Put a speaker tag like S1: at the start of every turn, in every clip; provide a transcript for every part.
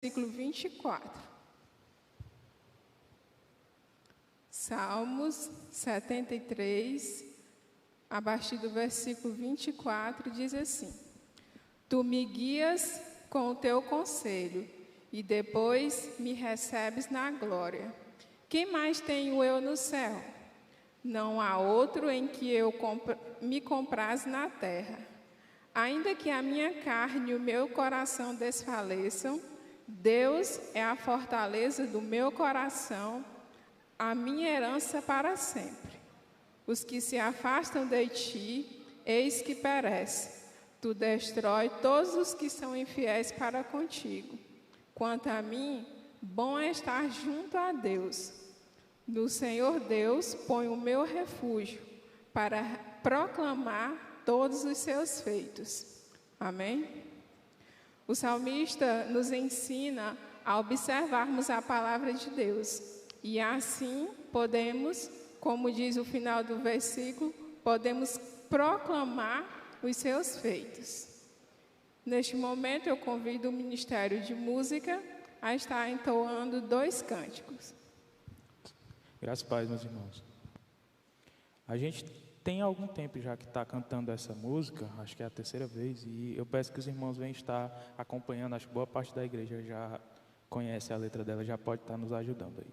S1: versículo 24. Salmos 73, a partir do versículo 24, diz assim: Tu me guias com o teu conselho, e depois me recebes na glória. Quem mais tenho eu no céu? Não há outro em que me compraz na terra. Ainda que a minha carne e o meu coração desfaleçam, Deus é a fortaleza do meu coração, a minha herança para sempre. Os que se afastam de ti, eis que perecem. Tu destrói todos os que são infiéis para contigo. Quanto a mim, bom é estar junto a Deus. No Senhor Deus ponho o meu refúgio, para proclamar todos os seus feitos. Amém? O salmista nos ensina a observarmos a palavra de Deus. E assim podemos, como diz o final do versículo, podemos proclamar os seus feitos. Neste momento eu convido o Ministério de Música a estar entoando 2 cânticos.
S2: Graças a Deus, meus irmãos. A gente tem algum tempo já que está cantando essa música, acho que é a 3ª vez, e eu peço que os irmãos venham estar acompanhando, acho que boa parte da igreja já conhece a letra dela, já pode estar nos ajudando aí.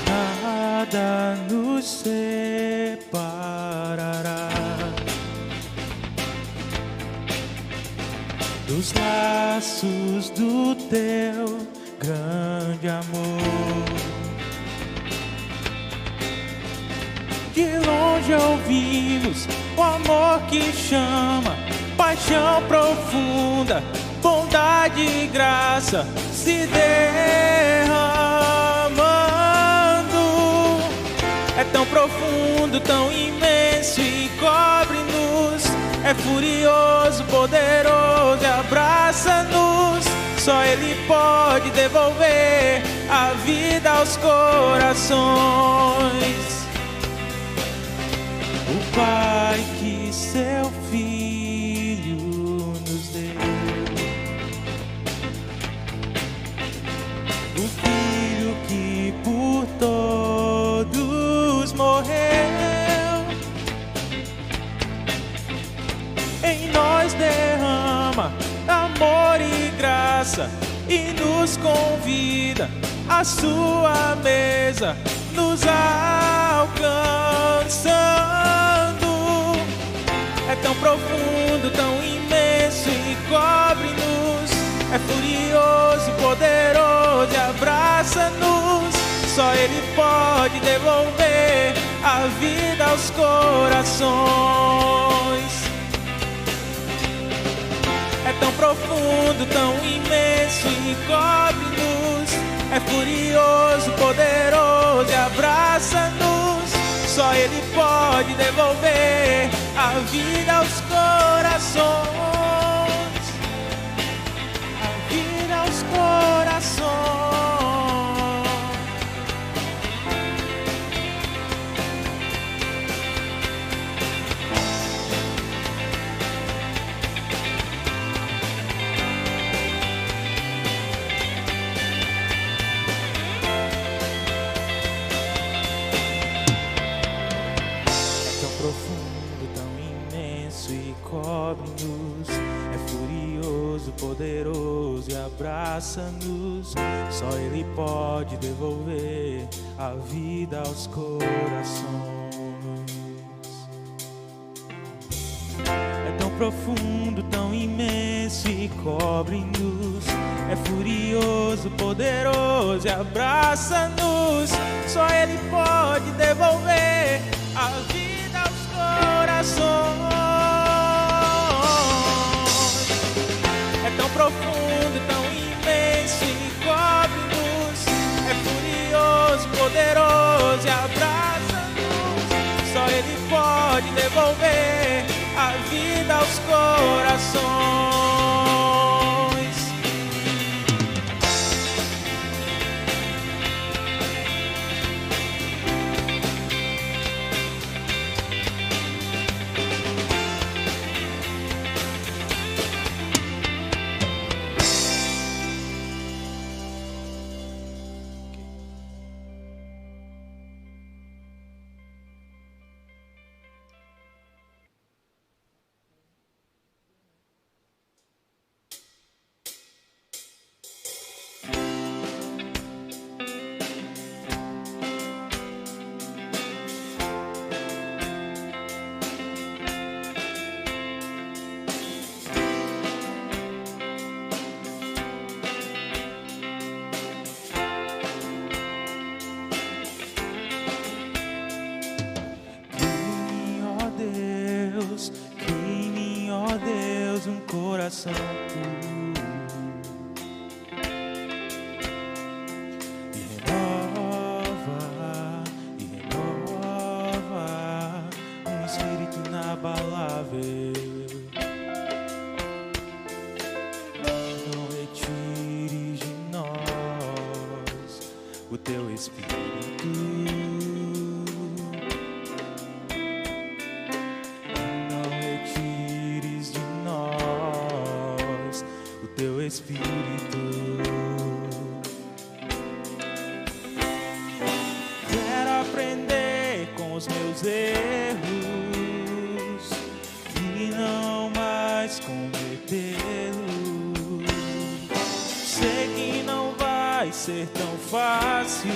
S3: Nada nos separará dos laços do teu grande amor. De longe ouvimos o amor que chama, paixão profunda, bondade e graça se derramando. É tão profundo, tão imenso e cobre-nos. É furioso, poderoso e abraça-nos. Só Ele pode devolver a vida aos corações. O Pai que seu Filho nos deu, o Filho que por todos morreu, em nós derrama amor e graça e nos convida à sua mesa, nos alcançando. É tão profundo, tão imenso e cobre-nos. É furioso, poderoso e abraça-nos. Só Ele pode devolver a vida aos corações. É tão profundo, tão imenso e cobre-nos. É furioso, poderoso e abraça-nos. Só Ele pode devolver a vida aos corações. A vida aos corações. Profundo, tão imenso e cobre-nos. É furioso, poderoso e abraça-nos. Só Ele pode devolver a vida aos corações. É tão profundo, tão imenso e cobre-nos. É furioso, poderoso e abraça-nos. Só Ele pode devolver a vida aos corações. É tão profundo, tão imenso e cobre-nos. É furioso, poderoso e abraça-nos. Só Ele pode devolver a vida aos corações. Queime, ó Deus, um coração puro e renova um espírito inabalável. Não retires de nós o teu espírito. Espírito, quero aprender com os meus erros e não mais cometê-los. Sei que não vai ser tão fácil,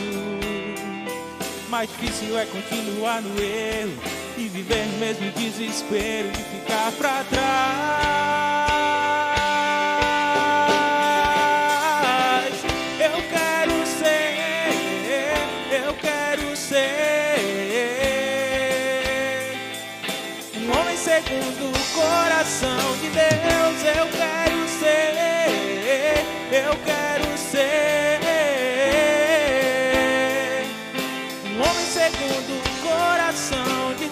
S3: mais difícil é continuar no erro e viver no mesmo desespero de ficar pra trás. Segundo o coração de Deus, eu quero ser um homem segundo o coração de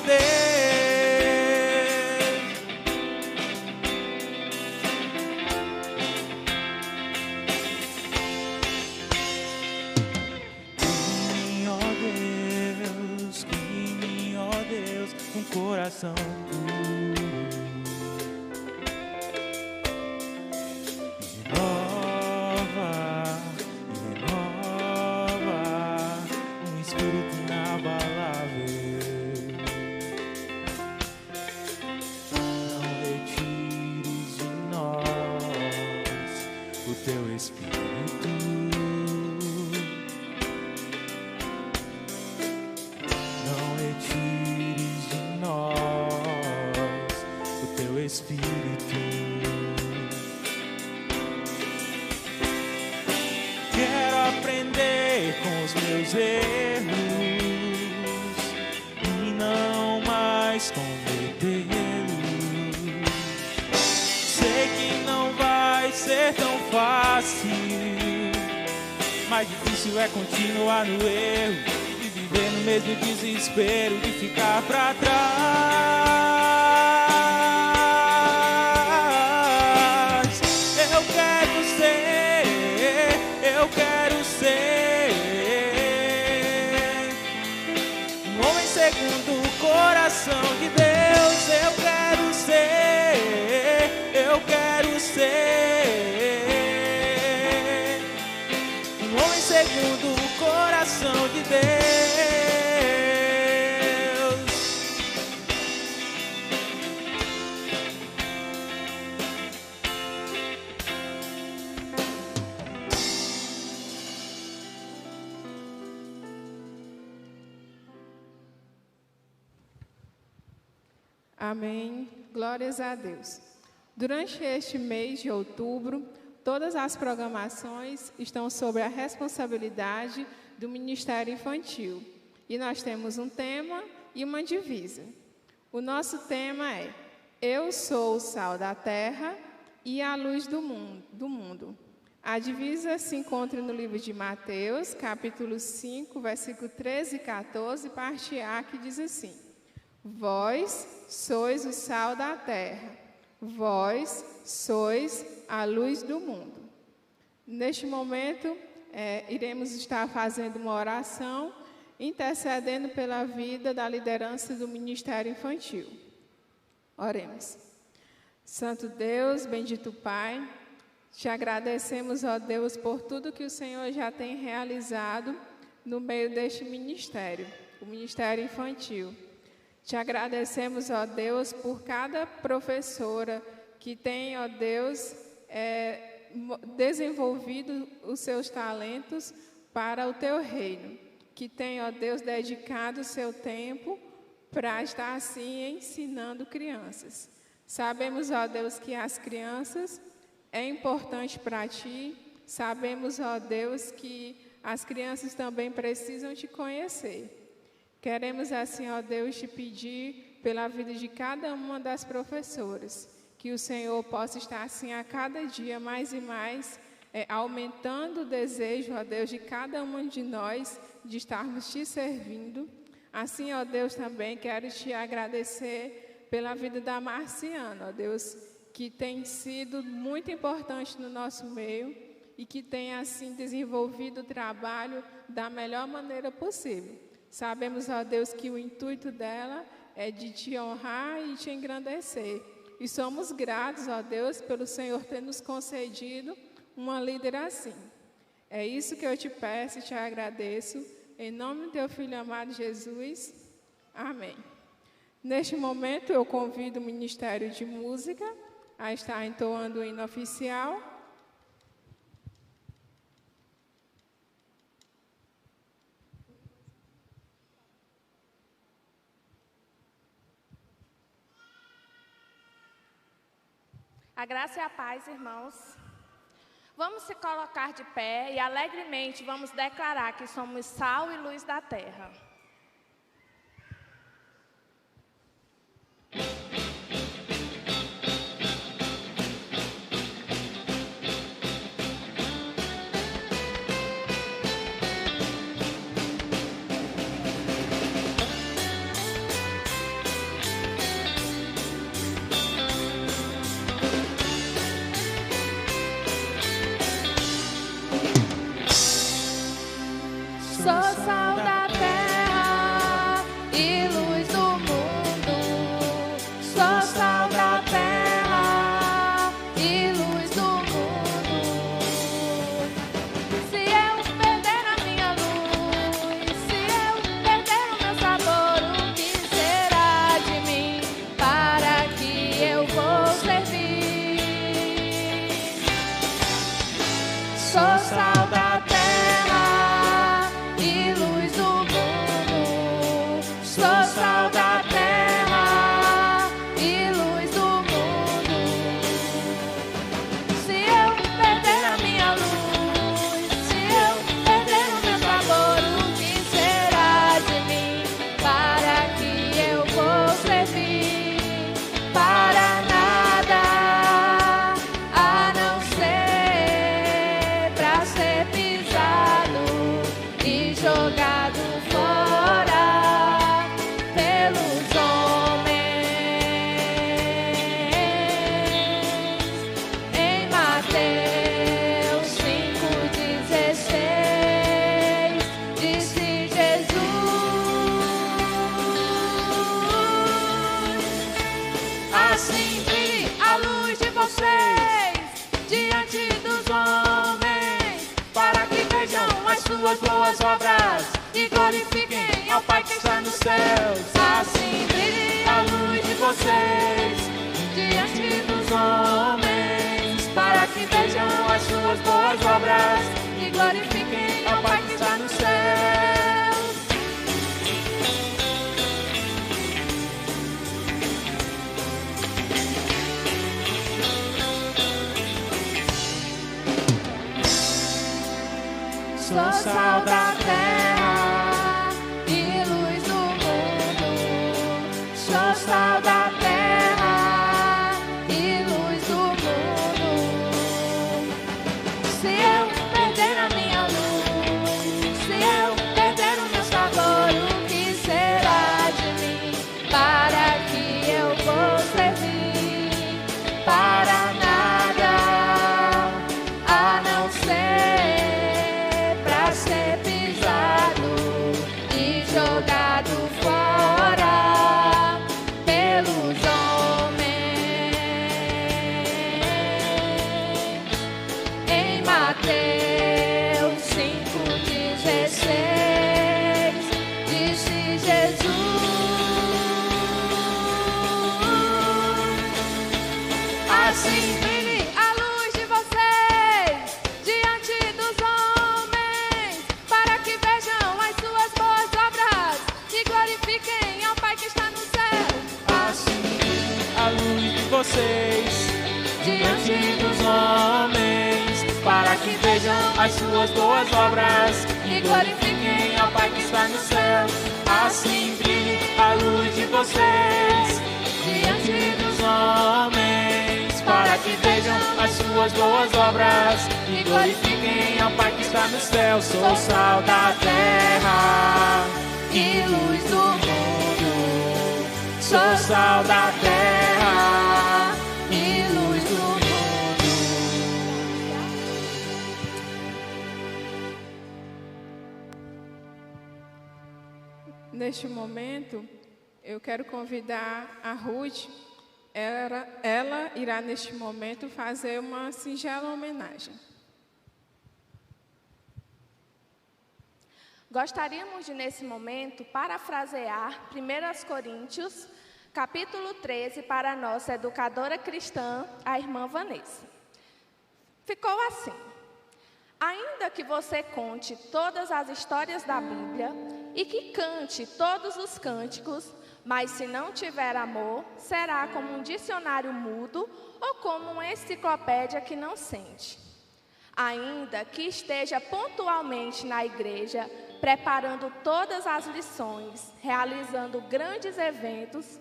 S3: Que, ó Deus, um coração puro. Quero aprender com os meus erros e não mais cometê-los. Sei que não vai ser tão fácil, mais difícil é continuar no erro e viver no mesmo desespero de ficar pra trás. Eu quero ser um homem segundo o coração de Deus. Eu quero ser um homem segundo o coração de Deus.
S1: Amém. Glórias a Deus. Durante este mês de outubro, todas as programações estão sob a responsabilidade do Ministério Infantil. E nós temos um tema e uma divisa. O nosso tema é: Eu sou o sal da terra e a luz do mundo. A divisa se encontra no livro de Mateus, capítulo 5, versículo 13 e 14, parte A, que diz assim: Vós sois o sal da terra. Vós sois a luz do mundo. Neste momento, iremos estar fazendo uma oração, intercedendo pela vida da liderança do Ministério Infantil. Oremos. Santo Deus, bendito Pai, te agradecemos, ó Deus, por tudo que o Senhor já tem realizado no meio deste ministério, o Ministério Infantil. Te agradecemos, ó Deus, por cada professora que tem, ó Deus, desenvolvido os seus talentos para o teu reino, que tem, ó Deus, dedicado o seu tempo para estar assim ensinando crianças. Sabemos, ó Deus, que as crianças é importante para ti. Sabemos, ó Deus, que as crianças também precisam te conhecer. Queremos assim, ó Deus, te pedir pela vida de cada uma das professoras, que o Senhor possa estar assim a cada dia mais e mais, aumentando o desejo, ó Deus, de cada uma de nós de estarmos te servindo. Assim, ó Deus, também quero te agradecer pela vida da Marciana, ó Deus, que tem sido muito importante no nosso meio e que tem assim desenvolvido o trabalho da melhor maneira possível. Sabemos, ó Deus, que o intuito dela é de te honrar e te engrandecer. E somos gratos, ó Deus, pelo Senhor ter nos concedido uma líder assim. É isso que eu te peço e te agradeço. Em nome do teu Filho amado Jesus. Amém. Neste momento, eu convido o Ministério de Música a estar entoando o hino oficial.
S4: A graça e a paz, irmãos. Vamos se colocar de pé e alegremente vamos declarar que somos sal e luz da terra.
S5: Sou sal da terra e luz do mundo. Sou sal da terra e luz do mundo. Se eu perder a minha luz, se eu perder o meu sabor, o que será de mim? Para que eu vou servir? Sou sal da terra.
S3: Suas boas obras e glorifiquem ao Pai que está nos céus.
S5: Assim brilhe
S3: A luz de vocês
S5: diante dos homens,
S3: para que vejam as suas boas obras
S5: e glorifiquem
S3: ao Pai que está nos céus.
S5: Sou sal da terra e luz do mundo. Sou sal da terra e luz do mundo. Se eu perder a minha luz, se eu perder o meu sabor, o que será de mim? Para que eu vou servir? Assim brilhe a luz de vocês diante dos homens, para que vejam as suas boas obras e glorifiquem ao Pai que está no céu.
S3: Assim a luz de vocês diante dos homens, para que vejam as suas boas obras e glorifiquem ao Pai que está no céu. Assim brilhe a luz de vocês diante dos homens, para que vejam as suas boas obras e glorifiquem ao Pai que está no céu. Sou sal da terra e luz do mundo. Sou sal da terra e luz do mundo.
S1: Neste momento, eu quero convidar a Ruth. Ela irá, neste momento, fazer uma singela homenagem.
S4: Gostaríamos de, nesse momento, parafrasear 1 Coríntios, capítulo 13, para a nossa educadora cristã, a irmã Vanessa. Ficou assim: ainda que você conte todas as histórias da Bíblia e que cante todos os cânticos, mas se não tiver amor, será como um dicionário mudo ou como uma enciclopédia que não sente. Ainda que esteja pontualmente na igreja, preparando todas as lições, realizando grandes eventos,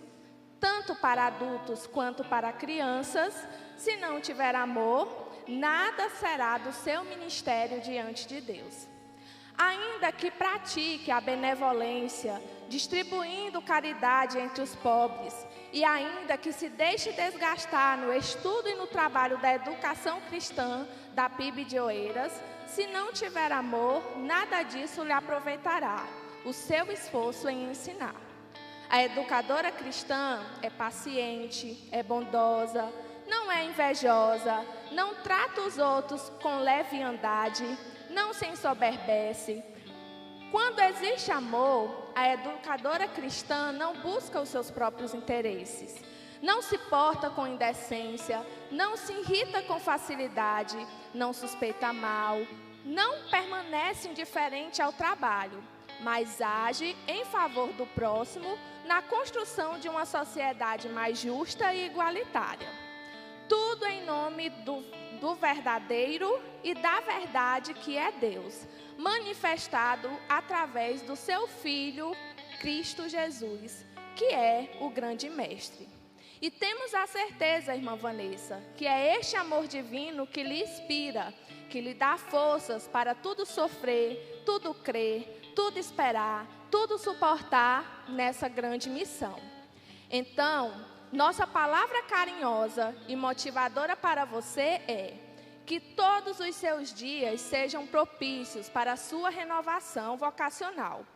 S4: tanto para adultos quanto para crianças, se não tiver amor, nada será do seu ministério diante de Deus. Ainda que pratique a benevolência, distribuindo caridade entre os pobres, e ainda que se deixe desgastar no estudo e no trabalho da educação cristã da PIB de Oeiras, se não tiver amor, nada disso lhe aproveitará o seu esforço em ensinar. A educadora cristã é paciente, é bondosa, não é invejosa, não trata os outros com leviandade, não se ensoberbece. Quando existe amor, a educadora cristã não busca os seus próprios interesses, não se porta com indecência, não se irrita com facilidade, não suspeita mal, não permanece indiferente ao trabalho, mas age em favor do próximo na construção de uma sociedade mais justa e igualitária. Tudo em nome do verdadeiro e da verdade que é Deus, manifestado através do seu Filho, Cristo Jesus, que é o grande mestre. E temos a certeza, irmã Vanessa, que é este amor divino que lhe inspira, que lhe dá forças para tudo sofrer, tudo crer, tudo esperar, tudo suportar nessa grande missão. Então, nossa palavra carinhosa e motivadora para você é que todos os seus dias sejam propícios para a sua renovação vocacional.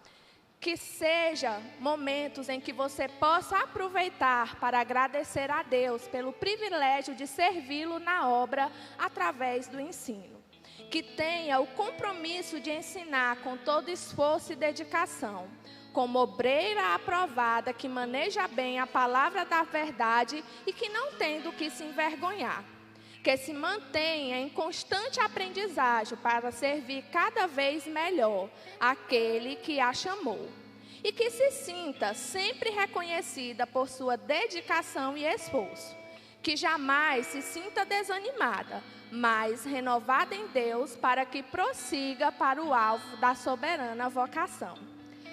S4: Que sejam momentos em que você possa aproveitar para agradecer a Deus pelo privilégio de servi-lo na obra através do ensino. Que tenha o compromisso de ensinar com todo esforço e dedicação, como obreira aprovada que maneja bem a palavra da verdade e que não tem do que se envergonhar. Que se mantenha em constante aprendizagem para servir cada vez melhor aquele que a chamou. E que se sinta sempre reconhecida por sua dedicação e esforço. Que jamais se sinta desanimada, mas renovada em Deus para que prossiga para o alvo da soberana vocação.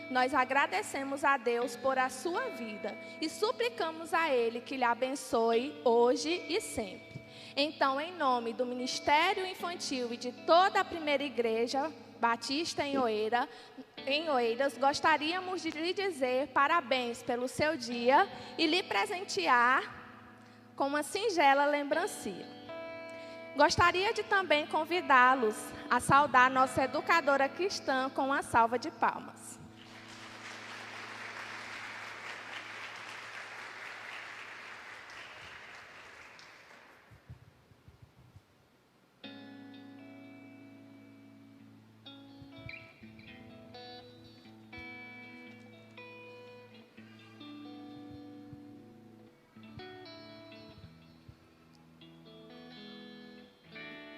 S4: Nós agradecemos a Deus por a sua vida e suplicamos a Ele que lhe abençoe hoje e sempre. Então, em nome do Ministério Infantil e de toda a primeira igreja batista em Oeiras, gostaríamos de lhe dizer parabéns pelo seu dia e lhe presentear com uma singela lembrancinha. Gostaria de também convidá-los a saudar nossa educadora cristã com uma salva de palmas.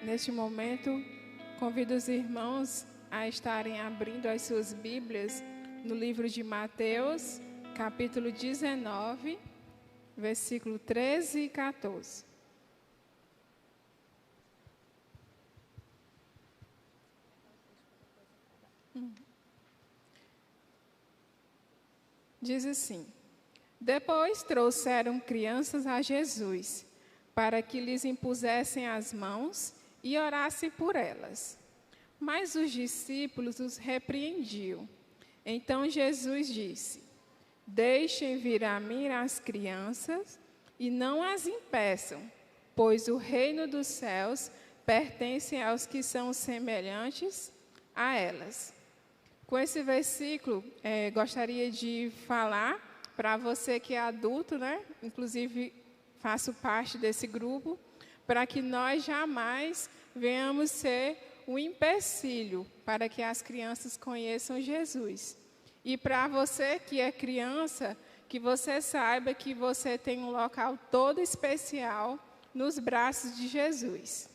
S1: Neste momento, convido os irmãos a estarem abrindo as suas Bíblias no livro de Mateus, capítulo 19, versículo 13 e 14. Diz assim: Depois trouxeram crianças a Jesus, para que lhes impusessem as mãos e orassem por elas. Mas os discípulos os repreendiam. Então Jesus disse: Deixem vir a mim as crianças e não as impeçam, pois o reino dos céus pertence aos que são semelhantes a elas. Com esse versículo, gostaria de falar para você que é adulto, né? Inclusive faço parte desse grupo, para que nós jamais venhamos ser um empecilho para que as crianças conheçam Jesus. E para você que é criança, que você saiba que você tem um local todo especial nos braços de Jesus.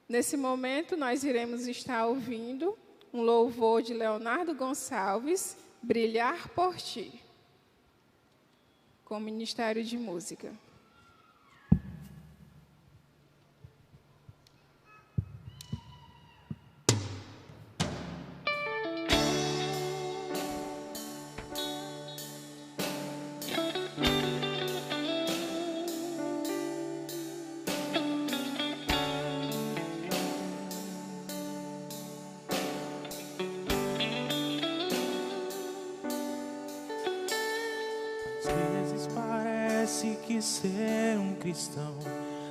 S1: Nesse momento, nós iremos estar ouvindo um louvor de Leonardo Gonçalves, Brilhar por Ti, com o Ministério de Música.
S3: Que ser um cristão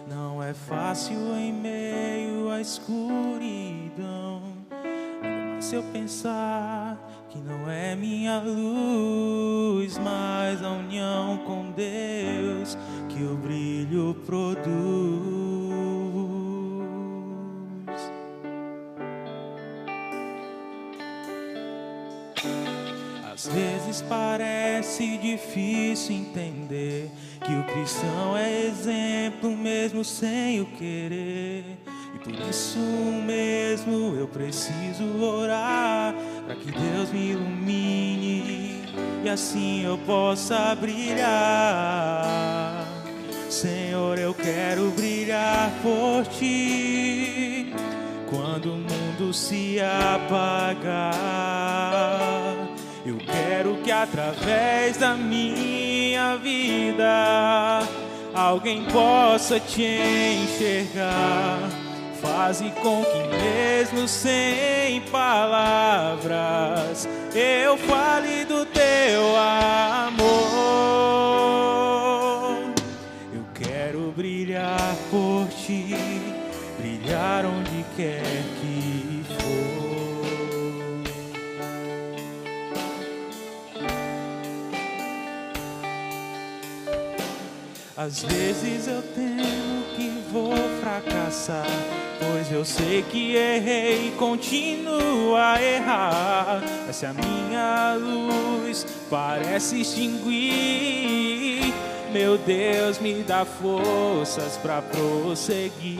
S3: não é fácil em meio à escuridão. Ainda mais se eu pensar que não é minha luz, mas a união com Deus que o brilho produz. Às vezes parece difícil entender que o cristão é exemplo mesmo sem o querer. E por isso mesmo eu preciso orar, para que Deus me ilumine e assim eu possa brilhar. Senhor, eu quero brilhar por Ti quando o mundo se apagar. Eu quero que através da minha vida alguém possa Te enxergar. Faze com que mesmo sem palavras eu fale do Teu amor. Eu quero brilhar por Ti, brilhar onde quer que for. Às vezes eu temo que vou fracassar, pois eu sei que errei e continuo a errar. Mas se a minha luz parece extinguir, meu Deus, me dá forças para prosseguir.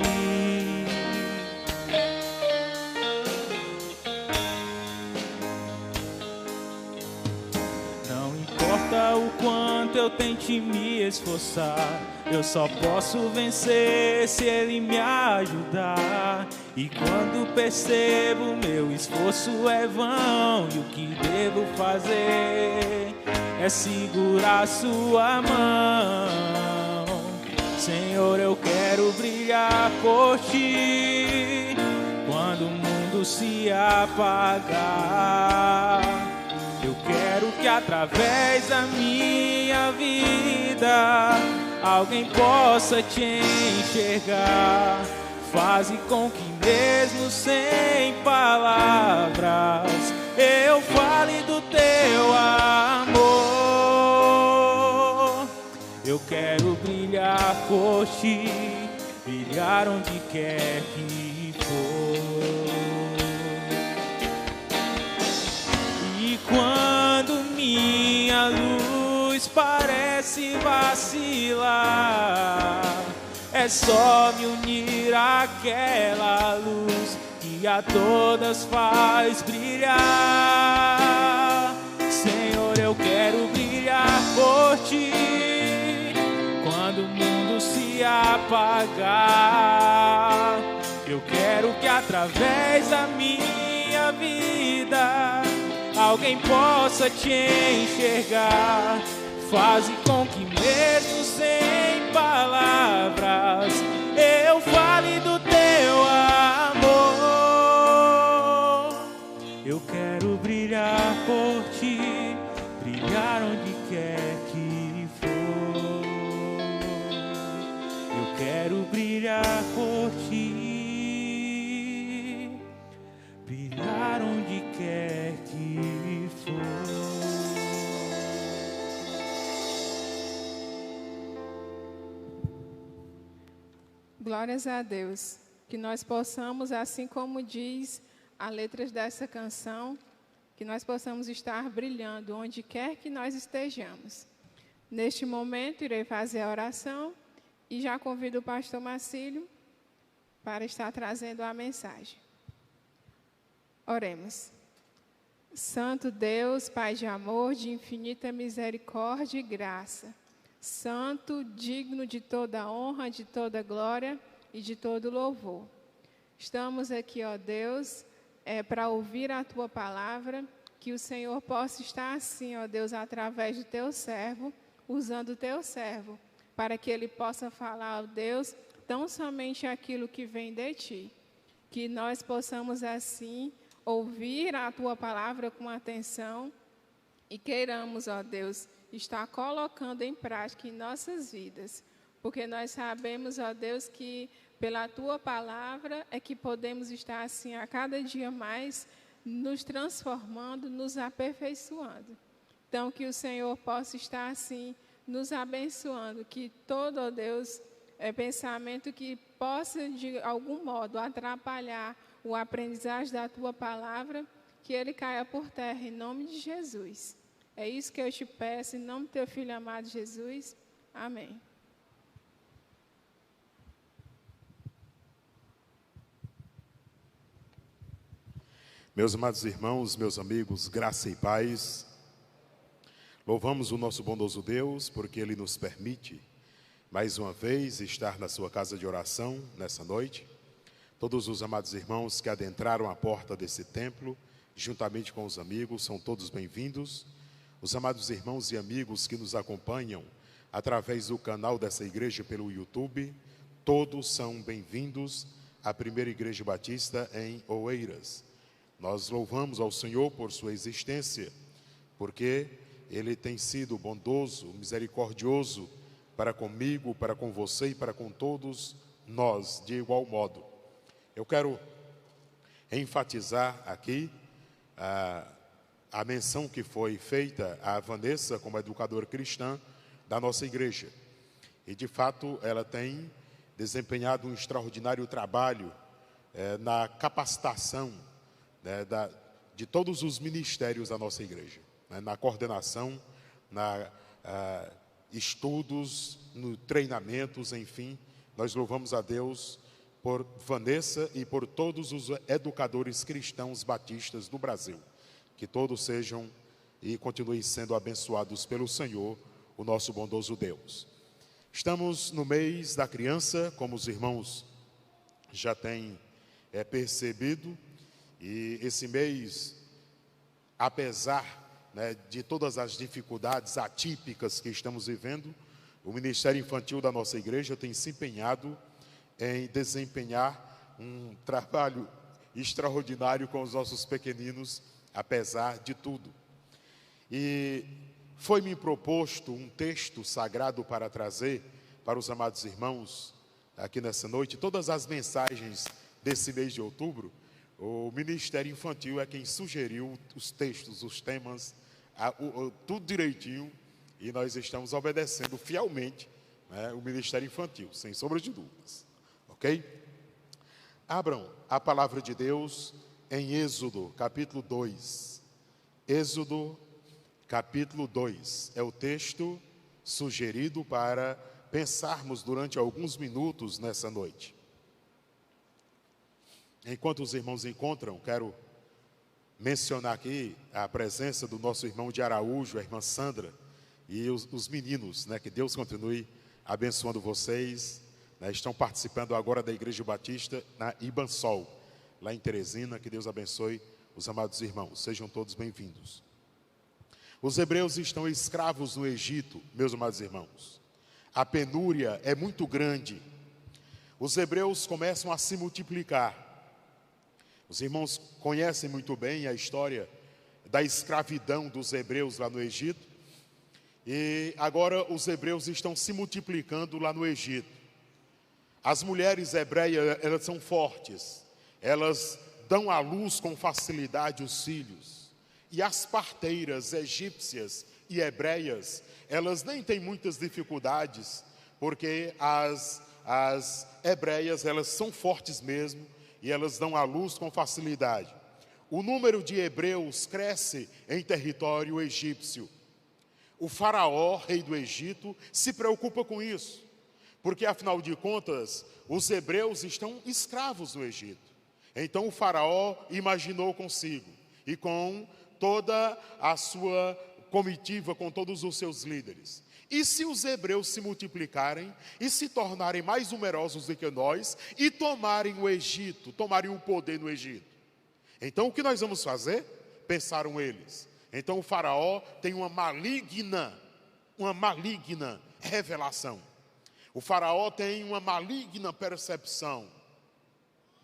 S3: O quanto eu tente me esforçar, eu só posso vencer se Ele me ajudar. E quando percebo meu esforço é vão, e o que devo fazer é segurar Sua mão. Senhor, eu quero brilhar por Ti quando o mundo se apagar. Eu quero que através da minha vida alguém possa Te enxergar. Faze com que mesmo sem palavras eu fale do Teu amor. Eu quero brilhar por Ti, brilhar onde quer que for. E quando minha luz parece vacilar, é é só me unir àquela luz que a todas faz brilhar. Senhor, eu quero brilhar por ti quando o mundo se apagar. Eu quero que através da minha vida alguém possa te enxergar. Faze com que mesmo sem palavras eu fale do teu amor. Eu quero brilhar por ti, brilhar onde quer que for. Eu quero brilhar por ti, brilhar onde quer que for.
S1: Glórias a Deus, que nós possamos, assim como diz a letra dessa canção, que nós possamos estar brilhando onde quer que nós estejamos. Neste momento, irei fazer a oração e já convido o pastor Marcílio para estar trazendo a mensagem. Oremos. Santo Deus, Pai de amor, de infinita misericórdia e graça, Santo, digno de toda honra, de toda glória e de todo louvor. Estamos aqui, ó Deus, para ouvir a Tua palavra, que o Senhor possa estar assim, ó Deus, através do Teu servo, usando o Teu servo, para que ele possa falar, ó Deus, tão somente aquilo que vem de Ti. Que nós possamos assim ouvir a Tua palavra com atenção e queiramos, ó Deus, estar colocando em prática em nossas vidas. Porque nós sabemos, ó Deus, que pela Tua palavra é que podemos estar assim a cada dia mais nos transformando, nos aperfeiçoando. Então, que o Senhor possa estar assim nos abençoando, que todo, ó Deus, pensamento que possa de algum modo atrapalhar o aprendizagem da Tua palavra, que ele caia por terra em nome de Jesus. É isso que eu te peço, em nome do Teu Filho amado Jesus. Amém.
S6: Meus amados irmãos, meus amigos, graça e paz. Louvamos o nosso bondoso Deus, porque Ele nos permite, mais uma vez, estar na sua casa de oração, nessa noite. Todos os amados irmãos que adentraram a porta desse templo, juntamente com os amigos, são todos bem-vindos. Os amados irmãos e amigos que nos acompanham através do canal dessa igreja pelo YouTube, todos são bem-vindos à Primeira Igreja Batista em Oeiras. Nós louvamos ao Senhor por sua existência, porque Ele tem sido bondoso, misericordioso para comigo, para com você e para com todos nós, de igual modo. Eu quero enfatizar aqui a menção que foi feita à Vanessa como educadora cristã da nossa igreja. E, de fato, ela tem desempenhado um extraordinário trabalho na capacitação de todos os ministérios da nossa igreja, na coordenação, estudos, no treinamentos, enfim. Nós louvamos a Deus por Vanessa e por todos os educadores cristãos batistas do Brasil. Que todos sejam e continuem sendo abençoados pelo Senhor, o nosso bondoso Deus. Estamos no mês da criança, como os irmãos já têm percebido, e esse mês, apesar de todas as dificuldades atípicas que estamos vivendo, o Ministério Infantil da nossa igreja tem se empenhado em desempenhar um trabalho extraordinário com os nossos pequeninos, apesar de tudo. E foi-me proposto um texto sagrado para trazer para os amados irmãos aqui nessa noite. Todas as mensagens desse mês de outubro, o Ministério Infantil é quem sugeriu os textos, os temas, tudo direitinho, e nós estamos obedecendo fielmente o Ministério Infantil, sem sombra de dúvidas. Ok? Abram a palavra de Deus em Êxodo, capítulo 2. Êxodo, capítulo 2. É o texto sugerido para pensarmos durante alguns minutos nessa noite. Enquanto os irmãos encontram, quero mencionar aqui a presença do nosso irmão de Araújo, a irmã Sandra, e os meninos, né? Que Deus continue abençoando vocês, né? Estão participando agora da Igreja Batista na Ibansol, lá em Teresina. Que Deus abençoe os amados irmãos, sejam todos bem-vindos. Os hebreus estão escravos no Egito, meus amados irmãos. A penúria é muito grande. Os hebreus começam a se multiplicar. Os irmãos conhecem muito bem a história da escravidão dos hebreus lá no Egito. E agora os hebreus estão se multiplicando lá no Egito. As mulheres hebreias, elas são fortes. Elas dão à luz com facilidade os filhos. E as parteiras egípcias e hebreias, elas nem têm muitas dificuldades, porque as hebreias, elas são fortes mesmo, e elas dão à luz com facilidade. O número de hebreus cresce em território egípcio. O faraó, rei do Egito, se preocupa com isso, porque afinal de contas, os hebreus estão escravos no Egito. Então o faraó imaginou consigo, e com toda a sua comitiva, com todos os seus líderes: e se os hebreus se multiplicarem e se tornarem mais numerosos do que nós e tomarem o Egito, tomarem o poder no Egito? Então o que nós vamos fazer? Pensaram eles. Então o faraó tem uma maligna revelação. O faraó tem uma maligna percepção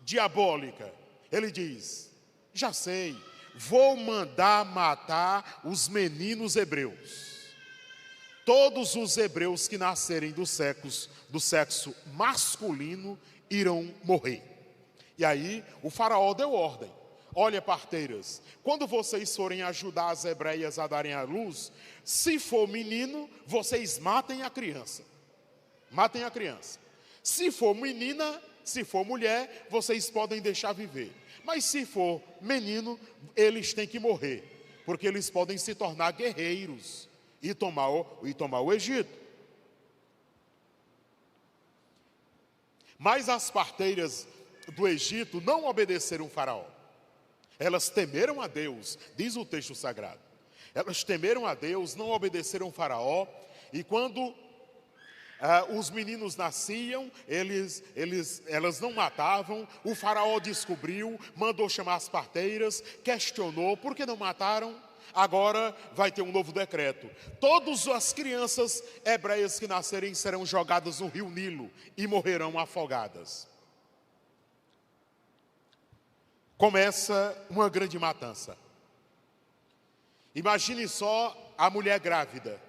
S6: diabólica. Ele diz: já sei, vou mandar matar os meninos hebreus. Todos os hebreus que nascerem do sexo masculino irão morrer. E aí o faraó deu ordem: olha, parteiras, quando vocês forem ajudar as hebreias a darem à luz, se for menino, vocês matem a criança. Matem a criança. Se for menina, se for mulher, vocês podem deixar viver. Mas se for menino, eles têm que morrer, porque eles podem se tornar guerreiros e tomar o Egito. Mas as parteiras do Egito não obedeceram o faraó. Elas temeram a Deus, diz o texto sagrado. Elas temeram a Deus, não obedeceram o faraó. E quando os meninos nasciam, elas não matavam. O faraó descobriu, mandou chamar as parteiras, questionou: por que não mataram? Agora vai ter um novo decreto: todas as crianças hebreias que nascerem serão jogadas no rio Nilo e morrerão afogadas. Começa uma grande matança. Imagine só a mulher grávida.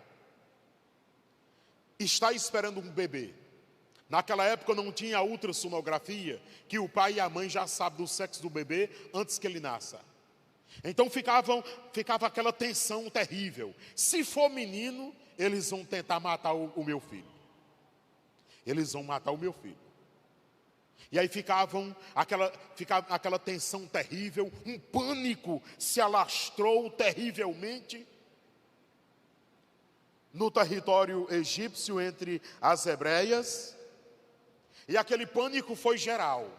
S6: Está esperando um bebê. Naquela época não tinha a ultrassonografia, que o pai e a mãe já sabem do sexo do bebê antes que ele nasça. Então ficava aquela tensão terrível. Se for menino, eles vão tentar matar o meu filho. Eles vão matar o meu filho. E aí ficava aquela tensão terrível, um pânico se alastrou terrivelmente no território egípcio entre as hebreias, e aquele pânico foi geral.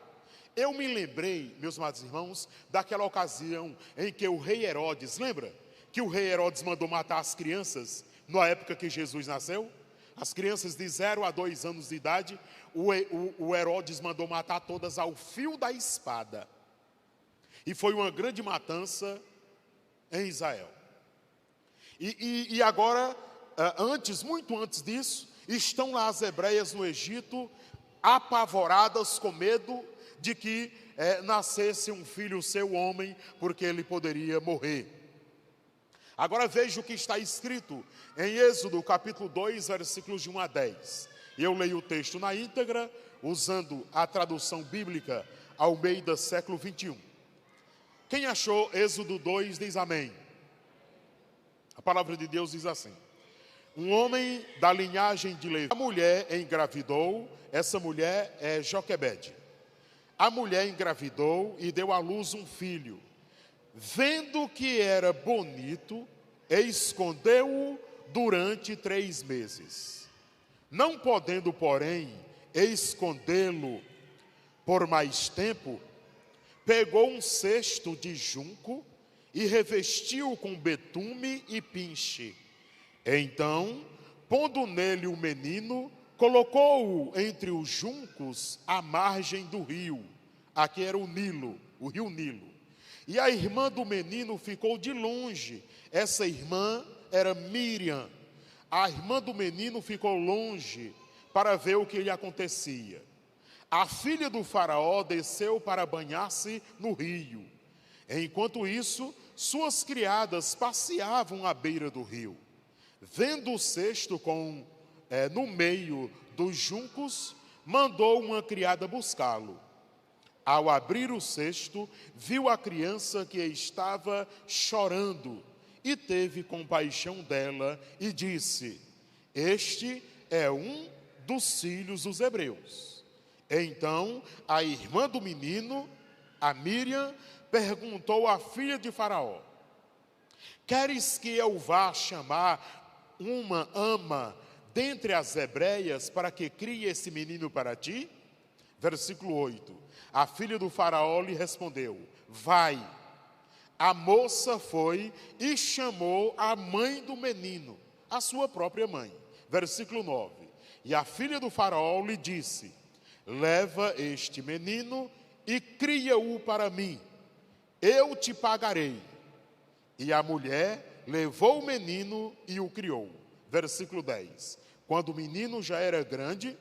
S6: Eu me lembrei, meus amados irmãos, daquela ocasião em que o rei Herodes, lembra? Que o rei Herodes mandou matar as crianças na época que Jesus nasceu? As crianças de 0 a 2 anos de idade, o Herodes mandou matar todas ao fio da espada. E foi uma grande matança em Israel. E agora, muito antes disso, estão lá as hebreias no Egito, apavoradas com medo de que nascesse um filho seu homem, porque ele poderia morrer. Agora veja o que está escrito em Êxodo capítulo 2, versículos de 1 a 10. Eu leio o texto na íntegra, usando a tradução bíblica Almeida século 21. Quem achou Êxodo 2 diz amém. A palavra de Deus diz assim: um homem da linhagem de Levi, a mulher engravidou, essa mulher é Joquebede. A mulher engravidou e deu à luz um filho. Vendo que era bonito, escondeu-o durante 3 meses. Não podendo, porém, escondê-lo por mais tempo, pegou um cesto de junco e revestiu com betume e pinche. Então, pondo nele o menino, colocou-o entre os juncos à margem do rio. Aqui era o Nilo, o rio Nilo. E a irmã do menino ficou de longe. Essa irmã era Míriam. A irmã do menino ficou longe para ver o que lhe acontecia. A filha do faraó desceu para banhar-se no rio. Enquanto isso, suas criadas passeavam à beira do rio. Vendo o cesto no meio dos juncos, mandou uma criada buscá-lo. Ao abrir o cesto, viu a criança que estava chorando e teve compaixão dela e disse: este é um dos filhos dos hebreus. Então, a irmã do menino, a Míriam, perguntou à filha de Faraó: queres que eu vá chamar uma ama dentre as hebreias para que crie esse menino para ti? Versículo 8. A filha do Faraó lhe respondeu: vai. A moça foi e chamou a mãe do menino, a sua própria mãe. Versículo 9. E a filha do Faraó lhe disse: leva este menino e cria-o para mim, eu te pagarei. E a mulher levou o menino e o criou. Versículo 10. Quando o menino já era grande,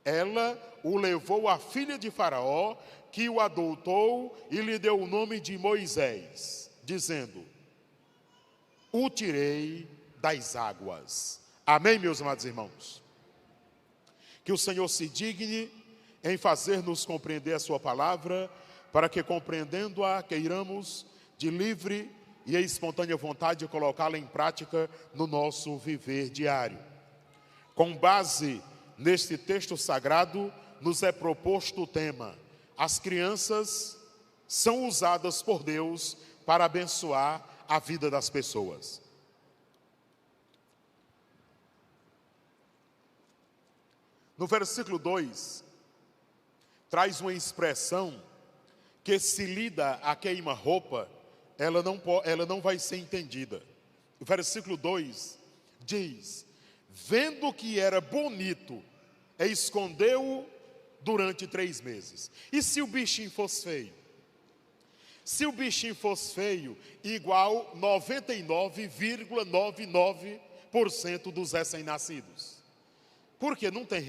S6: ela o levou à filha de Faraó, que o adotou e lhe deu o nome de Moisés, dizendo: o tirei das águas. Amém, meus amados irmãos? Que o Senhor se digne em fazer-nos compreender a sua palavra, para que, compreendendo-a, queiramos de livre e espontânea vontade colocá-la em prática no nosso viver diário. Com base neste texto sagrado, nos é proposto o tema: as crianças são usadas por Deus para abençoar a vida das pessoas. No versículo 2, traz uma expressão que, se lida a queima-roupa, ela não vai ser entendida. O versículo 2 diz: vendo que era bonito, escondeu-o durante 3 meses. E se o bichinho fosse feio? Se o bichinho fosse feio, igual 99,99% dos recém-nascidos. Porque não tem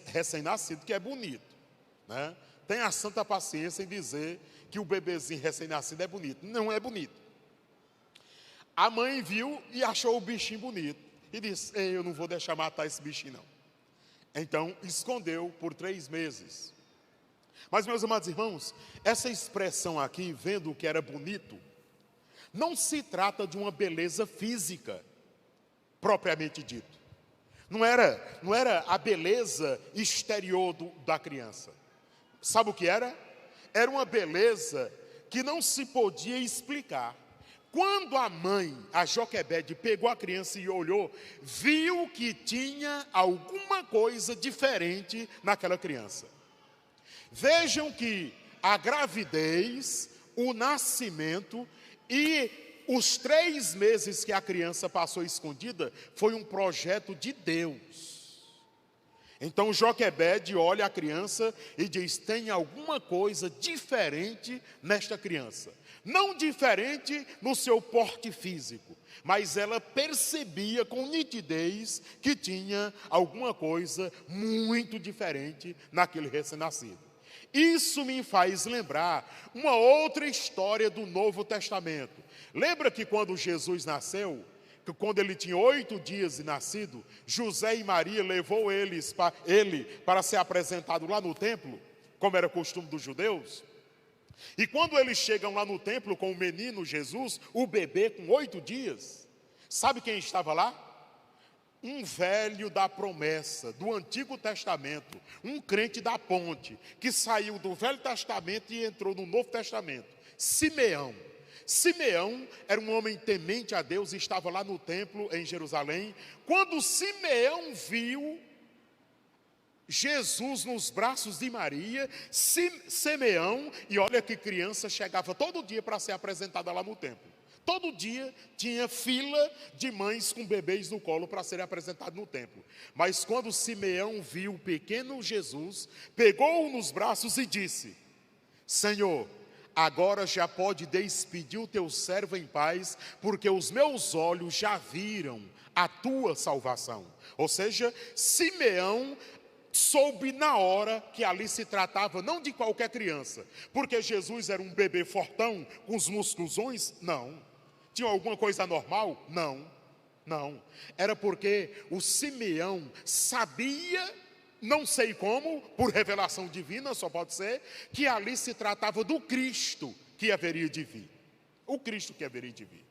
S6: recém-nascido que é bonito, né? Tem a santa paciência em dizer que o bebezinho recém-nascido é bonito. Não é bonito. A mãe viu e achou o bichinho bonito e disse: eu não vou deixar matar esse bichinho não. Então escondeu por 3 meses. Mas, meus amados irmãos, essa expressão aqui, vendo o que era bonito, não se trata de uma beleza física propriamente dito. Não era a beleza exterior da criança. Sabe o que era? Era uma beleza que não se podia explicar. Quando a mãe, a Joquebede, pegou a criança e olhou, viu que tinha alguma coisa diferente naquela criança. Vejam que a gravidez, o nascimento e os 3 meses que a criança passou escondida foi um projeto de Deus. Então Joquebede olha a criança e diz: tem alguma coisa diferente nesta criança. Não diferente no seu porte físico, mas ela percebia com nitidez que tinha alguma coisa muito diferente naquele recém-nascido. Isso me faz lembrar uma outra história do Novo Testamento. Lembra que quando Jesus nasceu, que quando ele tinha 8 dias de nascido, José e Maria levou ele para ser apresentado lá no templo, como era costume dos judeus? E quando eles chegam lá no templo com o menino Jesus, o bebê com 8 dias, sabe quem estava lá? Um velho da promessa, do Antigo Testamento, um crente da ponte, que saiu do Velho Testamento e entrou no Novo Testamento, Simeão. Simeão era um homem temente a Deus e estava lá no templo em Jerusalém. Quando Simeão viu Jesus nos braços de Maria, Simeão, e olha que criança chegava todo dia para ser apresentada lá no templo. Todo dia tinha fila de mães com bebês no colo para serem apresentados no templo. Mas quando Simeão viu o pequeno Jesus, pegou-o nos braços e disse: Senhor, agora já pode despedir o teu servo em paz, porque os meus olhos já viram a tua salvação. Ou seja, Simeão soube na hora que ali se tratava não de qualquer criança, porque Jesus era um bebê fortão, com os musculosões? Não. Tinha alguma coisa anormal? Não. Era porque o Simeão sabia, não sei como, por revelação divina, só pode ser, que ali se tratava do Cristo que haveria de vir. O Cristo que haveria de vir.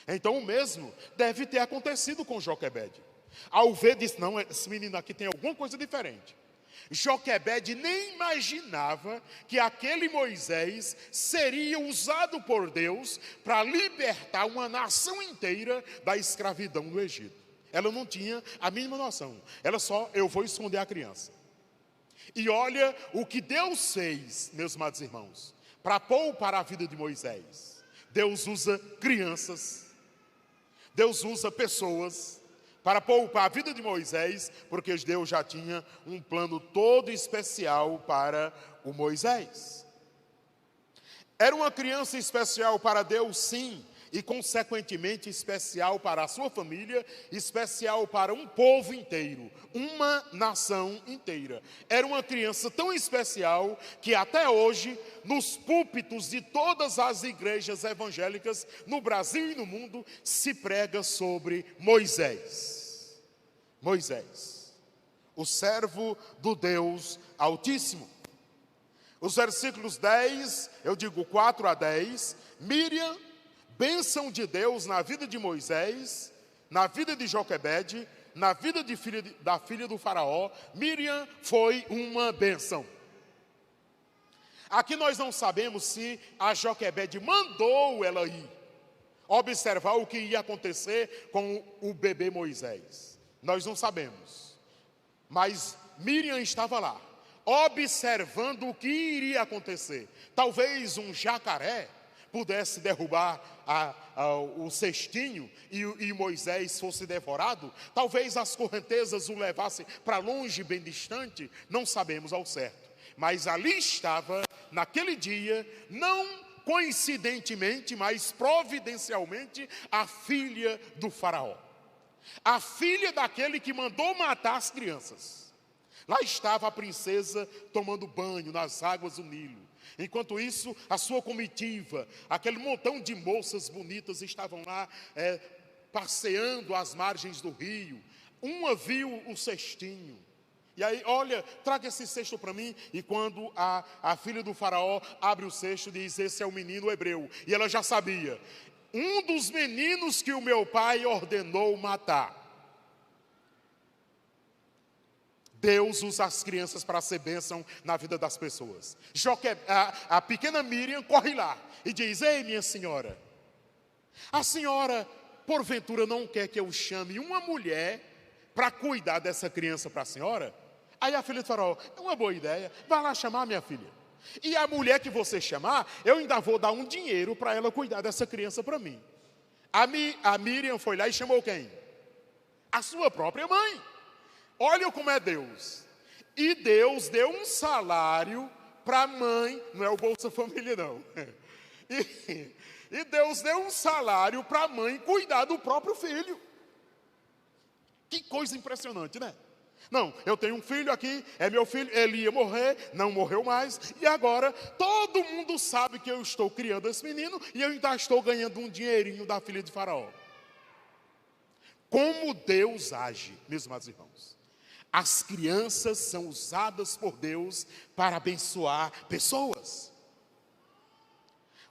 S6: Então o mesmo deve ter acontecido com Joquebede. Ao ver, disse: não, esse menino aqui tem alguma coisa diferente. Joquebede nem imaginava que aquele Moisés seria usado por Deus para libertar uma nação inteira da escravidão no Egito. Ela não tinha a mínima noção. Ela só: eu vou esconder a criança. E olha o que Deus fez, meus amados irmãos, para poupar a vida de Moisés. Deus usa crianças, Deus usa pessoas para poupar a vida de Moisés, porque Deus já tinha um plano todo especial para o Moisés. Era uma criança especial para Deus, sim, e consequentemente especial para a sua família, especial para um povo inteiro, uma nação inteira. Era uma criança tão especial que até hoje, nos púlpitos de todas as igrejas evangélicas, no Brasil e no mundo, se prega sobre Moisés. Moisés, o servo do Deus Altíssimo. Os versículos 10, eu digo 4 a 10, Miriam, bênção de Deus na vida de Moisés, na vida de Joquebede, na vida da filha do faraó. Miriam foi uma bênção. Aqui nós não sabemos se a Joquebede mandou ela ir observar o que ia acontecer com o bebê Moisés. Nós não sabemos. Mas Miriam estava lá, observando o que iria acontecer. Talvez um jacaré pudesse derrubar o cestinho e Moisés fosse devorado. Talvez as correntezas o levassem para longe, bem distante. Não sabemos ao certo. Mas ali estava, naquele dia, não coincidentemente, mas providencialmente, a filha do faraó. A filha daquele que mandou matar as crianças. Lá estava a princesa tomando banho nas águas do Nilo. Enquanto isso, a sua comitiva, aquele montão de moças bonitas estavam lá passeando às margens do rio. Uma viu o cestinho. E aí: olha, traga esse cesto para mim. E quando a filha do faraó abre o cesto, diz: esse é o menino hebreu. E ela já sabia: um dos meninos que o meu pai ordenou matar. Deus usa as crianças para ser bênção na vida das pessoas. A pequena Miriam corre lá e diz: ei, minha senhora, a senhora porventura não quer que eu chame uma mulher para cuidar dessa criança para a senhora? Aí a filha do faraó: é uma boa ideia, vai lá chamar minha filha. E a mulher que você chamar, eu ainda vou dar um dinheiro para ela cuidar dessa criança para mim. A Miriam foi lá e chamou quem? A sua própria mãe. Olha como é Deus. E Deus deu um salário para a mãe, não é o Bolsa Família não. E Deus deu um salário para a mãe cuidar do próprio filho. Que coisa impressionante, né? Não, eu tenho um filho aqui, é meu filho, ele ia morrer, não morreu mais, e agora todo mundo sabe que eu estou criando esse menino e eu ainda estou ganhando um dinheirinho da filha de faraó. Como Deus age, meus amados irmãos. As crianças são usadas por Deus para abençoar pessoas.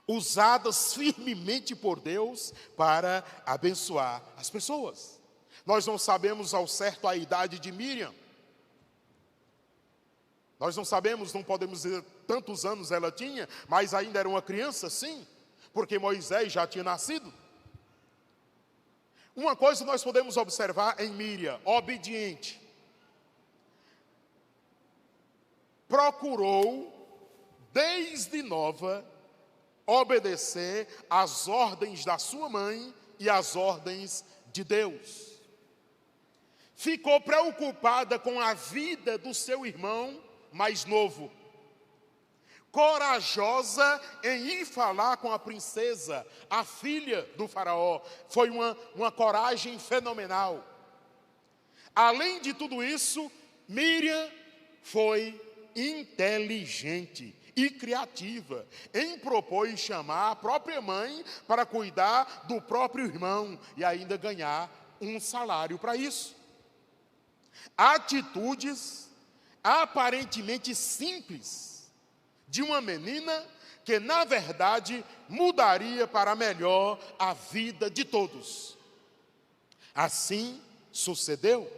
S6: Usadas firmemente por Deus para abençoar as pessoas. Nós não sabemos ao certo a idade de Miriam. Nós não sabemos, não podemos dizer tantos anos ela tinha, mas ainda era uma criança, sim, porque Moisés já tinha nascido. Uma coisa nós podemos observar em Miriam: obediente. procurou, desde nova, obedecer às ordens da sua mãe e às ordens de Deus. Ficou preocupada com a vida do seu irmão mais novo. Corajosa em ir falar com a princesa, a filha do faraó. Foi uma coragem fenomenal. Além de tudo isso, Miriam foi inteligente e criativa em propor e chamar a própria mãe para cuidar do próprio irmão e ainda ganhar um salário para isso. Atitudes aparentemente simples de uma menina que, na verdade, mudaria para melhor a vida de todos. Assim sucedeu.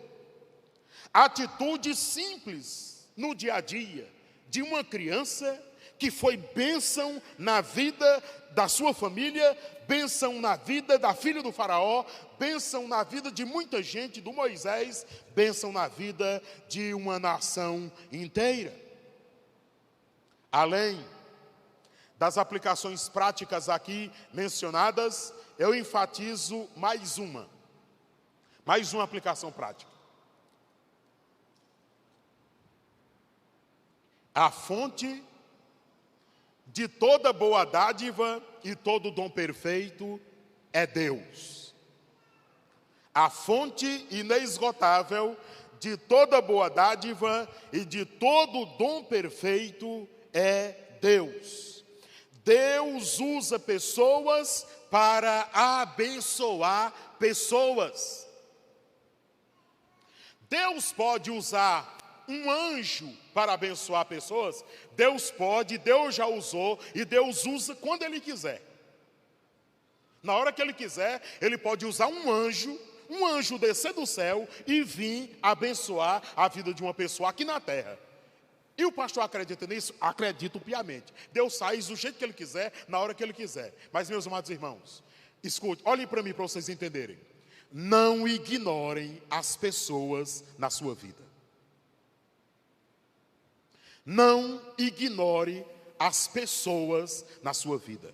S6: Atitudes simples no dia a dia de uma criança que foi bênção na vida da sua família, bênção na vida da filha do faraó, bênção na vida de muita gente, do Moisés, bênção na vida de uma nação inteira. Além das aplicações práticas aqui mencionadas, eu enfatizo mais uma aplicação prática. A fonte de toda boa dádiva e todo dom perfeito é Deus. A fonte inesgotável de toda boa dádiva e de todo dom perfeito é Deus. Deus usa pessoas para abençoar pessoas. Deus pode usar um anjo para abençoar pessoas? Deus pode, Deus já usou e Deus usa quando Ele quiser. Na hora que Ele quiser, Ele pode usar um anjo descer do céu e vir abençoar a vida de uma pessoa aqui na terra. E o pastor acredita nisso? Acredito piamente. Deus faz do jeito que Ele quiser, na hora que Ele quiser. Mas, meus amados irmãos, escute, olhem para mim para vocês entenderem. Não ignorem as pessoas na sua vida. Não ignore as pessoas na sua vida.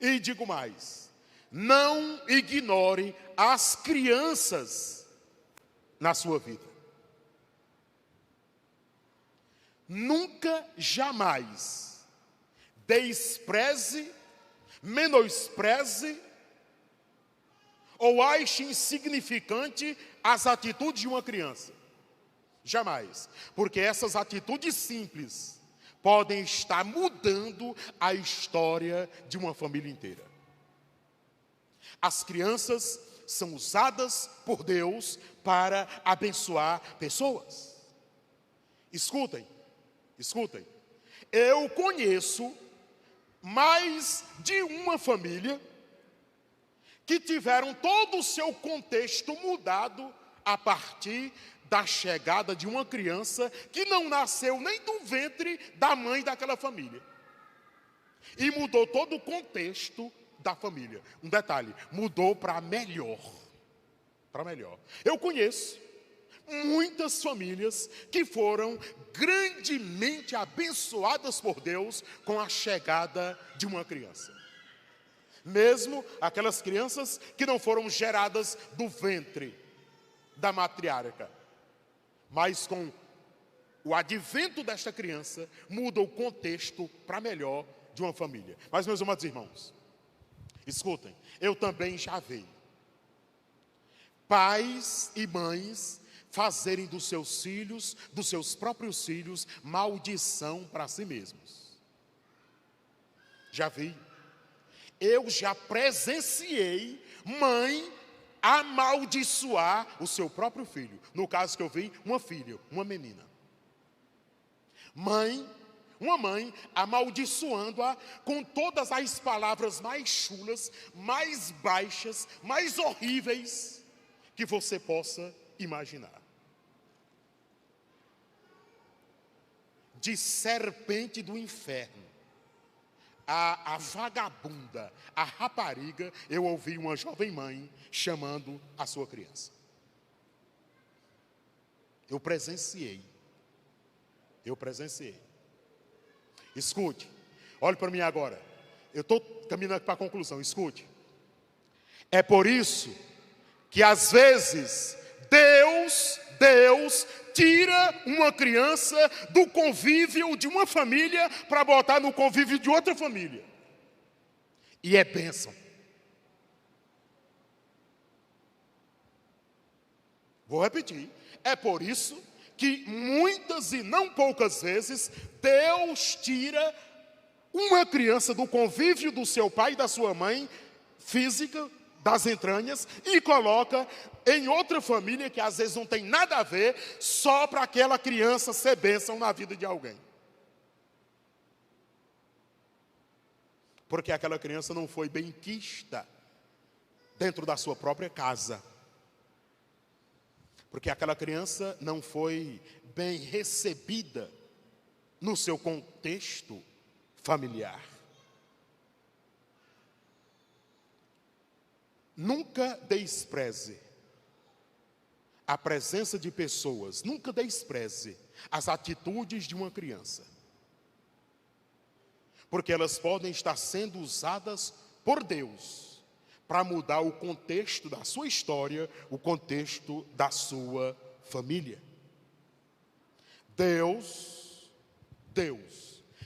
S6: E digo mais, não ignore as crianças na sua vida. Nunca, jamais despreze, menospreze ou ache insignificante as atitudes de uma criança. Jamais. Porque essas atitudes simples podem estar mudando a história de uma família inteira. As crianças são usadas por Deus para abençoar pessoas. Escutem. Eu conheço mais de uma família que tiveram todo o seu contexto mudado a partir da chegada de uma criança que não nasceu nem do ventre da mãe daquela família. E mudou todo o contexto da família. Um detalhe, mudou para melhor. Para melhor. Eu conheço muitas famílias que foram grandemente abençoadas por Deus com a chegada de uma criança. Mesmo aquelas crianças que não foram geradas do ventre da matriarca. Mas com o advento desta criança, muda o contexto para melhor de uma família. Mas, meus amados irmãos, escutem, eu também já vi pais e mães fazerem dos seus filhos, dos seus próprios filhos, maldição para si mesmos. Já vi. Eu já presenciei mãe amaldiçoar o seu próprio filho. No caso que eu vi, uma filha, uma menina. Uma mãe amaldiçoando-a com todas as palavras mais chulas, mais baixas, mais horríveis que você possa imaginar. De serpente do inferno, a vagabunda, a rapariga, eu ouvi uma jovem mãe chamando a sua criança. Eu presenciei. Eu presenciei. Escute, olhe para mim agora. Eu estou caminhando para a conclusão, escute. É por isso que às vezes Deus tira uma criança do convívio de uma família para botar no convívio de outra família. E é bênção. Vou repetir. É por isso que muitas e não poucas vezes Deus tira uma criança do convívio do seu pai e da sua mãe, física, das entranhas, e coloca em outra família que às vezes não tem nada a ver, só para aquela criança ser bênção na vida de alguém. Porque aquela criança não foi bem quista dentro da sua própria casa. Porque aquela criança não foi bem recebida no seu contexto familiar. Nunca despreze a presença de pessoas, nunca despreze as atitudes de uma criança. Porque elas podem estar sendo usadas por Deus para mudar o contexto da sua história, o contexto da sua família. Deus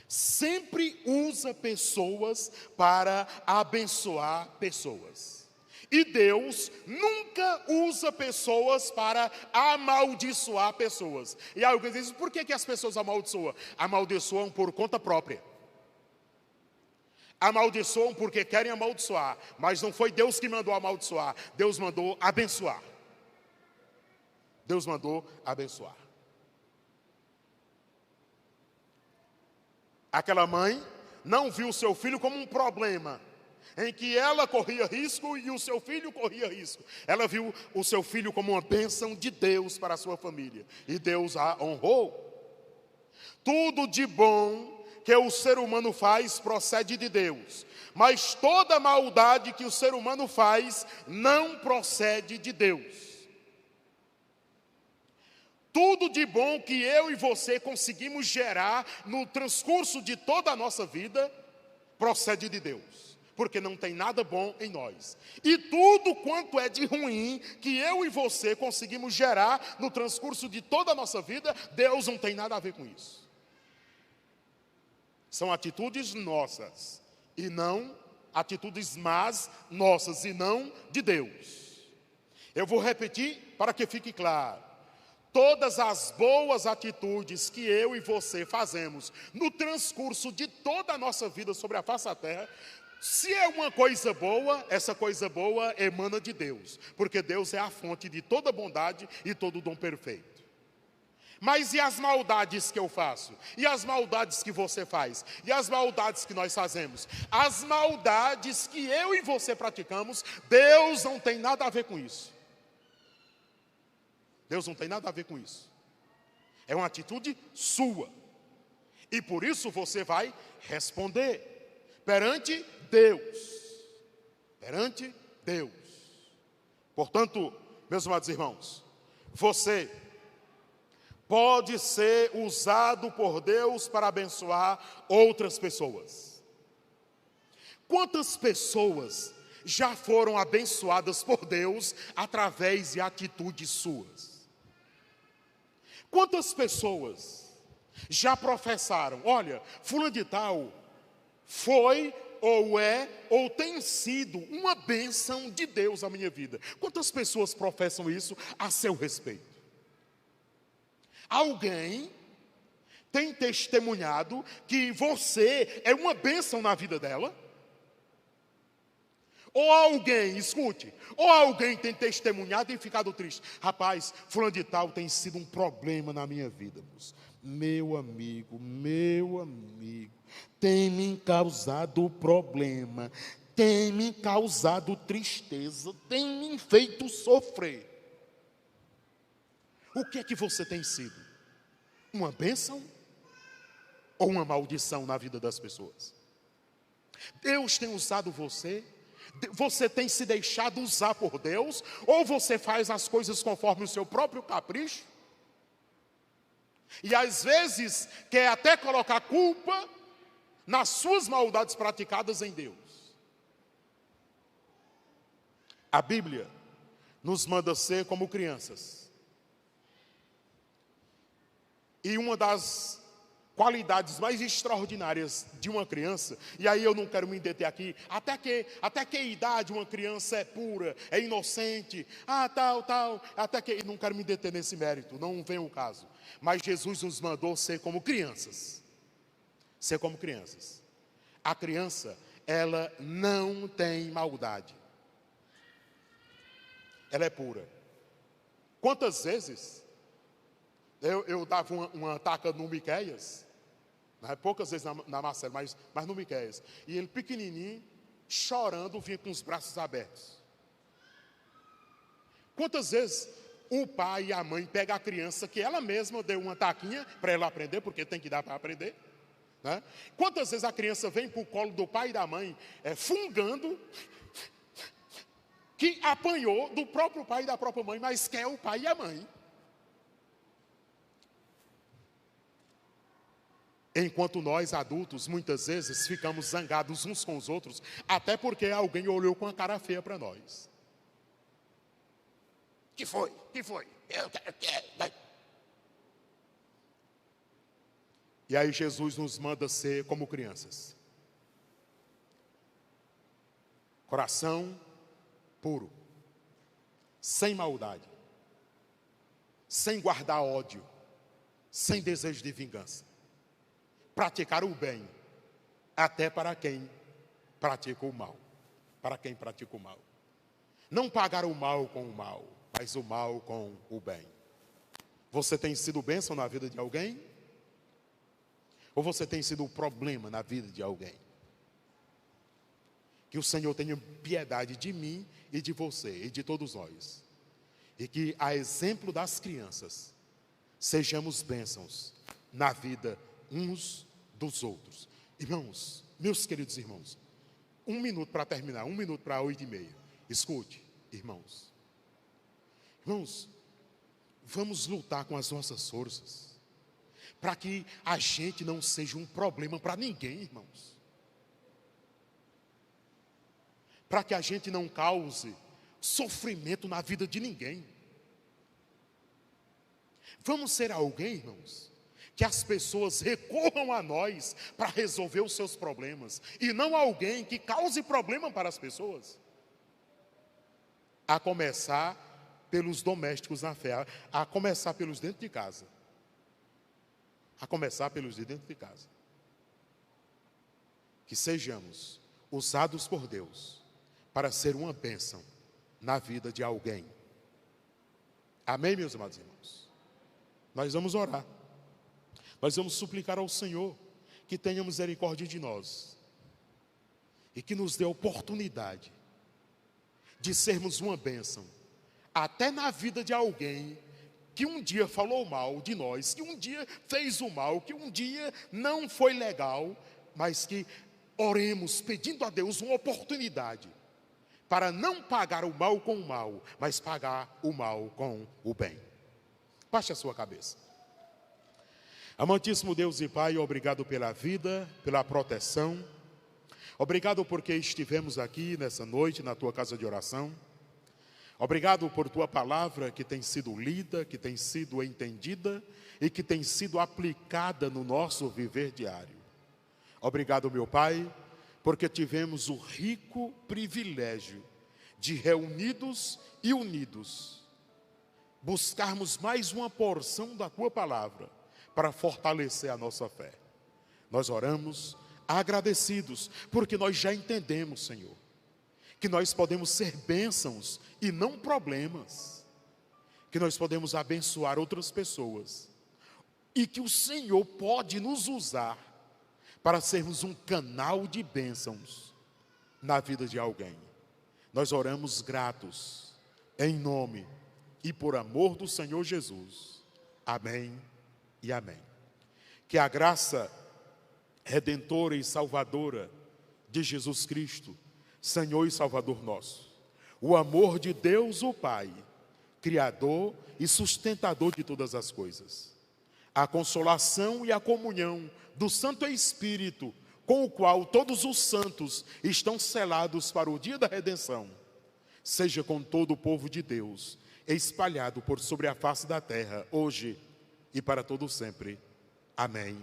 S6: sempre usa pessoas para abençoar pessoas. E Deus nunca usa pessoas para amaldiçoar pessoas. E alguém diz, por que as pessoas amaldiçoam? Amaldiçoam por conta própria. Amaldiçoam porque querem amaldiçoar. Mas não foi Deus que mandou amaldiçoar. Deus mandou abençoar. Deus mandou abençoar. Aquela mãe não viu o seu filho como um problema, em que ela corria risco e o seu filho corria risco. Ela viu o seu filho como uma bênção de Deus para a sua família. E Deus a honrou. Tudo de bom que o ser humano faz procede de Deus. Mas toda maldade que o ser humano faz não procede de Deus. Tudo de bom que eu e você conseguimos gerar no transcurso de toda a nossa vida procede de Deus. Porque não tem nada bom em nós. E tudo quanto é de ruim que eu e você conseguimos gerar no transcurso de toda a nossa vida, Deus não tem nada a ver com isso. São atitudes nossas e não atitudes más nossas e não de Deus. Eu vou repetir para que fique claro. Todas as boas atitudes que eu e você fazemos no transcurso de toda a nossa vida sobre a face da terra, se é uma coisa boa, essa coisa boa emana de Deus, porque Deus é a fonte de toda bondade e todo dom perfeito. Mas e as maldades que eu faço? E as maldades que você faz? E as maldades que nós fazemos? As maldades que eu e você praticamos, Deus não tem nada a ver com isso. Deus não tem nada a ver com isso. É uma atitude sua. E por isso você vai responder perante Deus. Perante Deus. Portanto, meus amados irmãos, você pode ser usado por Deus para abençoar outras pessoas. Quantas pessoas já foram abençoadas por Deus através de atitudes suas? Quantas pessoas já professaram, olha, fulano de tal foi, ou é, ou tem sido uma bênção de Deus na minha vida? Quantas pessoas professam isso a seu respeito? Alguém tem testemunhado que você é uma bênção na vida dela? Ou alguém, escute, ou alguém tem testemunhado e ficado triste. Rapaz, fulano de tal tem sido um problema na minha vida, moço. Meu amigo, tem me causado problema, tem me causado tristeza, tem me feito sofrer. O que é que você tem sido? Uma bênção ou uma maldição na vida das pessoas? Deus tem usado você? Você tem se deixado usar por Deus? Ou você faz as coisas conforme o seu próprio capricho? E às vezes quer até colocar culpa nas suas maldades praticadas em Deus. A Bíblia nos manda ser como crianças. E uma das qualidades mais extraordinárias de uma criança, e aí eu não quero me deter aqui, até que idade uma criança é pura, é inocente, até que, não quero me deter nesse mérito, não vem o caso. Mas Jesus nos mandou ser como crianças. Ser como crianças. A criança, ela não tem maldade. Ela é pura. Quantas vezes eu dava uma taca no Miqueias, né? Poucas vezes na Marcela, mas no Miqueias, e ele pequenininho, chorando, vinha com os braços abertos. Quantas vezes o pai e a mãe pegam a criança que ela mesma deu uma taquinha para ela aprender, porque tem que dar para aprender, né? Quantas vezes a criança vem para o colo do pai e da mãe, fungando, que apanhou do próprio pai e da própria mãe, mas quer o pai e a mãe. Enquanto nós, adultos, muitas vezes ficamos zangados uns com os outros, até porque alguém olhou com a cara feia para nós. Que foi? Eu quero. E aí Jesus nos manda ser como crianças. Coração puro, sem maldade, sem guardar ódio, sem desejo de vingança. Praticar o bem, até para quem pratica o mal. Para quem pratica o mal. Não pagar o mal com o mal, mas o mal com o bem. Você tem sido bênção na vida de alguém? Ou você tem sido um problema na vida de alguém? Que o Senhor tenha piedade de mim e de você e de todos nós. E que, a exemplo das crianças, sejamos bênçãos na vida uns dos outros. Irmãos, meus queridos irmãos, 1 minuto para terminar, 1 minuto para 8h30. Escute, irmãos. Irmãos, vamos lutar com as nossas forças, para que a gente não seja um problema para ninguém, irmãos. Para que a gente não cause sofrimento na vida de ninguém. Vamos ser alguém, irmãos, que as pessoas recorram a nós para resolver os seus problemas, e não alguém que cause problema para as pessoas. A começar pelos domésticos na fé, a começar pelos dentro de casa. A começar pelos de dentro de casa. Que sejamos usados por Deus para ser uma bênção na vida de alguém. Amém, meus amados irmãos? Nós vamos orar. Nós vamos suplicar ao Senhor que tenha misericórdia de nós e que nos dê a oportunidade de sermos uma bênção até na vida de alguém que um dia falou mal de nós, que um dia fez o mal, que um dia não foi legal, mas que oremos pedindo a Deus uma oportunidade para não pagar o mal com o mal, mas pagar o mal com o bem. Baixe a sua cabeça. Amantíssimo Deus e Pai, obrigado pela vida, pela proteção. Obrigado porque estivemos aqui nessa noite na Tua casa de oração. Obrigado por Tua palavra que tem sido lida, que tem sido entendida e que tem sido aplicada no nosso viver diário. Obrigado, meu Pai, porque tivemos o rico privilégio de, reunidos e unidos, buscarmos mais uma porção da Tua palavra para fortalecer a nossa fé. Nós oramos agradecidos, porque nós já entendemos, Senhor, que nós podemos ser bênçãos e não problemas, que nós podemos abençoar outras pessoas, e que o Senhor pode nos usar para sermos um canal de bênçãos na vida de alguém. Nós oramos gratos, em nome e por amor do Senhor Jesus. Amém e amém. Que a graça redentora e salvadora de Jesus Cristo, Senhor e Salvador nosso, o amor de Deus o Pai, Criador e sustentador de todas as coisas, a consolação e a comunhão do Santo Espírito, com o qual todos os santos estão selados para o dia da redenção, seja com todo o povo de Deus, espalhado por sobre a face da terra, hoje e para todo sempre. Amém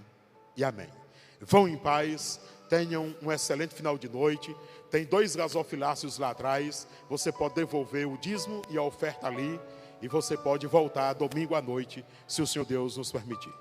S6: e amém. Vão em paz, tenham um excelente final de noite. Tem 2 gasofiláceos lá atrás, você pode devolver o dízimo e a oferta ali, e você pode voltar domingo à noite, se o Senhor Deus nos permitir.